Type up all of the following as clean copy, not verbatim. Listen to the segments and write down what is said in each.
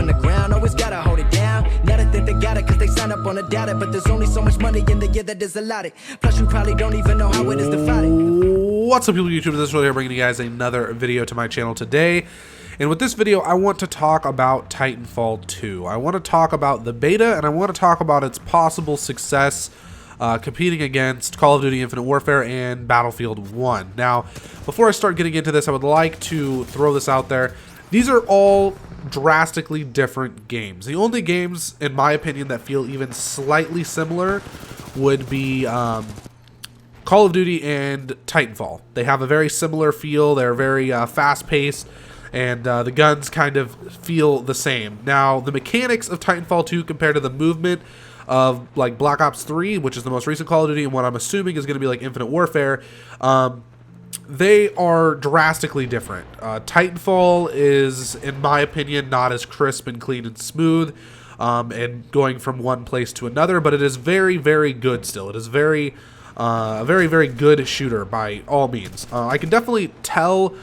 on the ground, always gotta hold it down. Now they think they got it cause they sign up on a data, but there's only so much money in the year that is allotted. Plus you probably don't even know how it is to fight it. What's up, people of YouTube? This is really here bringing you guys another video to my channel today. And with this video, I want to talk about Titanfall 2. I want to talk about the beta, and I want to talk about its possible success competing against Call of Duty Infinite Warfare and Battlefield 1. Now, before I start getting into this, I would like to throw this out there. These are all drastically different games. The only games, in my opinion, that feel even slightly similar would be Call of Duty and Titanfall. They have a very similar feel. They're very fast-paced, and the guns kind of feel the same. Now, the mechanics of Titanfall 2 compared to the movement of like Black Ops 3, which is the most recent Call of Duty, and what I'm assuming is going to be like Infinite Warfare, they are drastically different. Titanfall is, in my opinion, not as crisp and clean and smooth and going from one place to another, but it is very, very good still. It is very, very good shooter by all means. I can definitely tell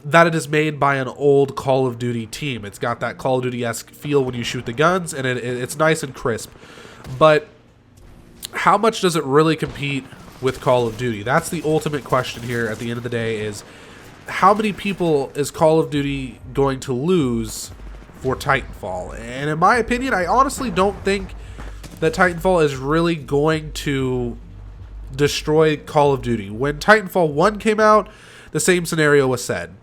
that it is made by an old Call of Duty team. It's got that Call of Duty-esque feel when you shoot the guns, and it's nice and crisp. But how much does it really compete with Call of Duty? That's the ultimate question here at the end of the day, is how many people is Call of Duty going to lose for Titanfall? And in my opinion, I honestly don't think that Titanfall is really going to destroy Call of Duty. When Titanfall 1 came out, the same scenario was said.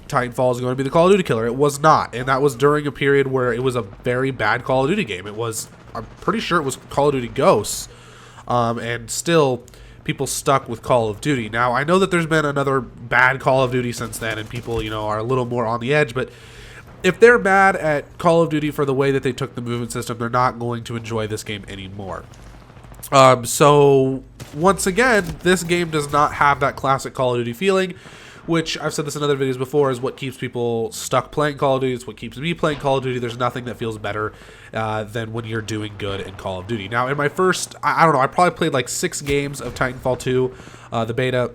Titanfall is going to be the Call of Duty killer. It was not, and that was during a period where it was a very bad Call of Duty game. It was, I'm pretty sure it was Call of Duty Ghosts, and still people stuck with Call of Duty. Now, I know that there's been another bad Call of Duty since then, and people, you know, are a little more on the edge, but if they're mad at Call of Duty for the way that they took the movement system, they're not going to enjoy this game anymore. So, once again, this game does not have that classic Call of Duty feeling, which I've said this in other videos before, is what keeps people stuck playing Call of Duty. It's what keeps me playing Call of Duty. There's nothing that feels better than when you're doing good in Call of Duty. Now, in my first, I don't know, I probably played like 6 games of Titanfall 2, the beta,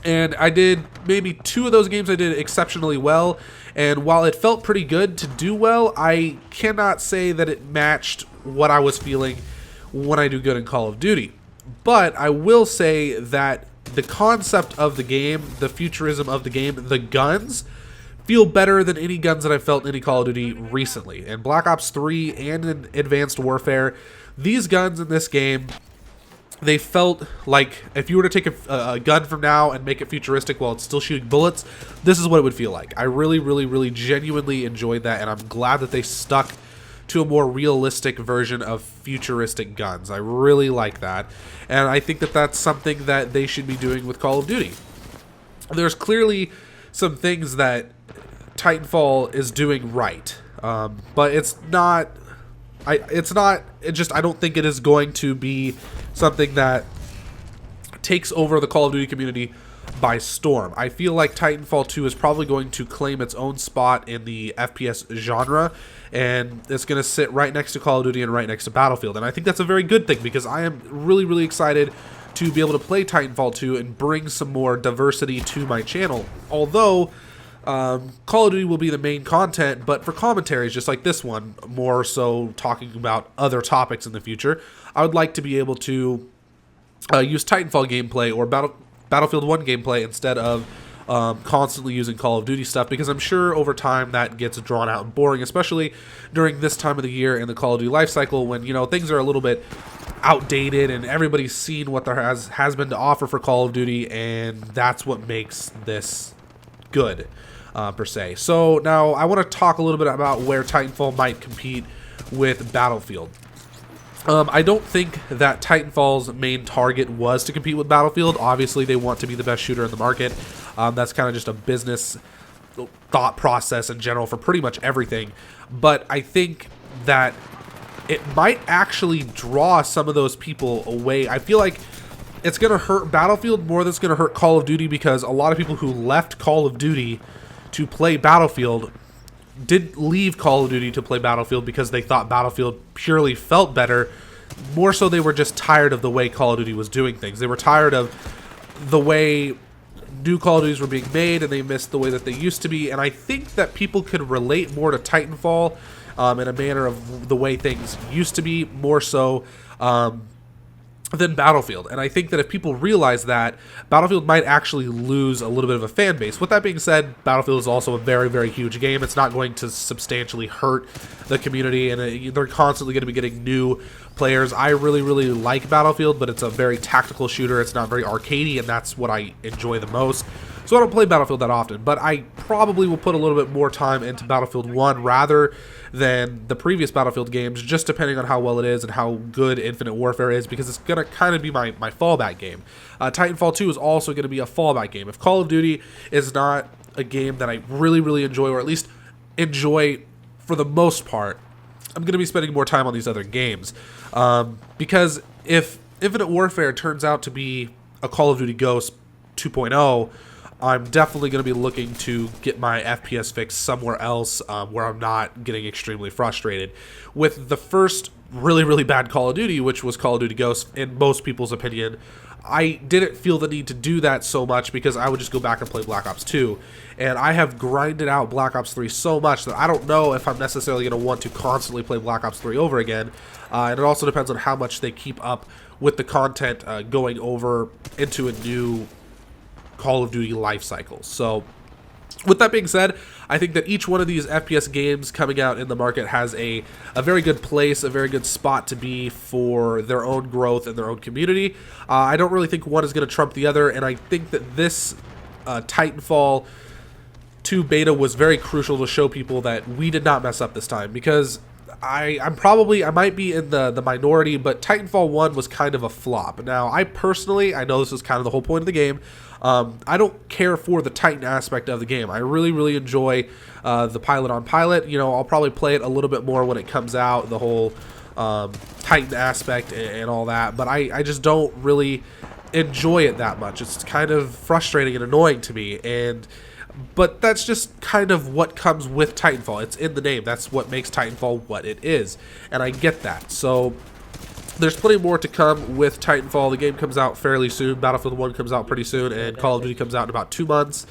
and I did maybe 2 of those games I did exceptionally well, and while it felt pretty good to do well, I cannot say that it matched what I was feeling when I do good in Call of Duty. But I will say that the concept of the game, the futurism of the game, the guns feel better than any guns that I've felt in any Call of Duty recently. In Black Ops 3 and in Advanced Warfare, these guns in this game, they felt like if you were to take a gun from now and make it futuristic while it's still shooting bullets, this is what it would feel like. I really genuinely enjoyed that, and I'm glad that they stuck to a more realistic version of futuristic guns. I really like that, and I think that that's something that they should be doing with Call of Duty. There's clearly some things that Titanfall is doing right, but it's not. I don't think it is going to be something that takes over the Call of Duty community by storm. I feel like Titanfall 2 is probably going to claim its own spot in the FPS genre, and it's going to sit right next to Call of Duty and right next to Battlefield. And I think that's a very good thing, because I am really excited to be able to play Titanfall 2 and bring some more diversity to my channel. Although Call of Duty will be the main content, but for commentaries just like this one, more so talking about other topics in the future, I would like to be able to use Titanfall gameplay or Battlefield 1 gameplay instead of constantly using Call of Duty stuff, because I'm sure over time that gets drawn out and boring, especially during this time of the year in the Call of Duty life cycle, when, you know, things are a little bit outdated and everybody's seen what there has been to offer for Call of Duty, and that's what makes this good, per se. So now I want to talk a little bit about where Titanfall might compete with Battlefield. I don't think that Titanfall's main target was to compete with Battlefield. Obviously, they want to be the best shooter in the market. That's kind of just a business thought process in general for pretty much everything. But I think that it might actually draw some of those people away. I feel like it's going to hurt Battlefield more than it's going to hurt Call of Duty, because a lot of people who left Call of Duty to play Battlefield didn't leave Call of Duty to play Battlefield because they thought Battlefield purely felt better. More so, they were just tired of the way Call of Duty was doing things. They were tired of the way new Call of Duties were being made, and they missed the way that they used to be. And I think that people could relate more to Titanfall in a manner of the way things used to be, more so than Battlefield. And I think that if people realize that, Battlefield might actually lose a little bit of a fan base. With that being said, Battlefield is also a very, very huge game. It's not going to substantially hurt the community, and they're constantly going to be getting new players. I really, really like Battlefield, but it's a very tactical shooter. It's not very arcadey, and that's what I enjoy the most. So I don't play Battlefield that often, but I probably will put a little bit more time into Battlefield 1 rather than the previous Battlefield games, just depending on how well it is and how good Infinite Warfare is, because it's going to kind of be my fallback game. Titanfall 2 is also going to be a fallback game. If Call of Duty is not a game that I really, really enjoy, or at least enjoy for the most part, I'm going to be spending more time on these other games. Because if Infinite Warfare turns out to be a Call of Duty Ghost 2.0, I'm definitely going to be looking to get my FPS fix somewhere else where I'm not getting extremely frustrated. With the first really, really bad Call of Duty, which was Call of Duty Ghosts, in most people's opinion, I didn't feel the need to do that so much because I would just go back and play Black Ops 2. And I have grinded out Black Ops 3 so much that I don't know if I'm necessarily going to want to constantly play Black Ops 3 over again. And it also depends on how much they keep up with the content going over into a new Call of Duty life cycle. So with that being said, I think that each one of these FPS games coming out in the market has a very good place, a very good spot to be for their own growth and their own community. I don't really think one is going to trump the other, and I think that this Titanfall 2 beta was very crucial to show people that we did not mess up this time, because I might be in the minority, but Titanfall 1 was kind of a flop. Now, I know this is kind of the whole point of the game, I don't care for the Titan aspect of the game. I really, really enjoy the pilot on pilot. You know, I'll probably play it a little bit more when it comes out, the whole Titan aspect and all that, but I just don't really enjoy it that much. It's kind of frustrating and annoying to me, but that's just kind of what comes with Titanfall. It's in the name. That's what makes Titanfall what it is, and I get that. So there's plenty more to come with Titanfall. The game comes out fairly soon. Battlefield 1 comes out pretty soon, and Call of Duty comes out in about 2 months.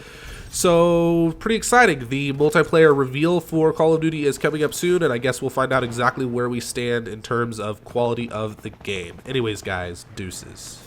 So pretty exciting. The multiplayer reveal for Call of Duty is coming up soon, and I guess we'll find out exactly where we stand in terms of quality of the game. Anyways, guys, deuces.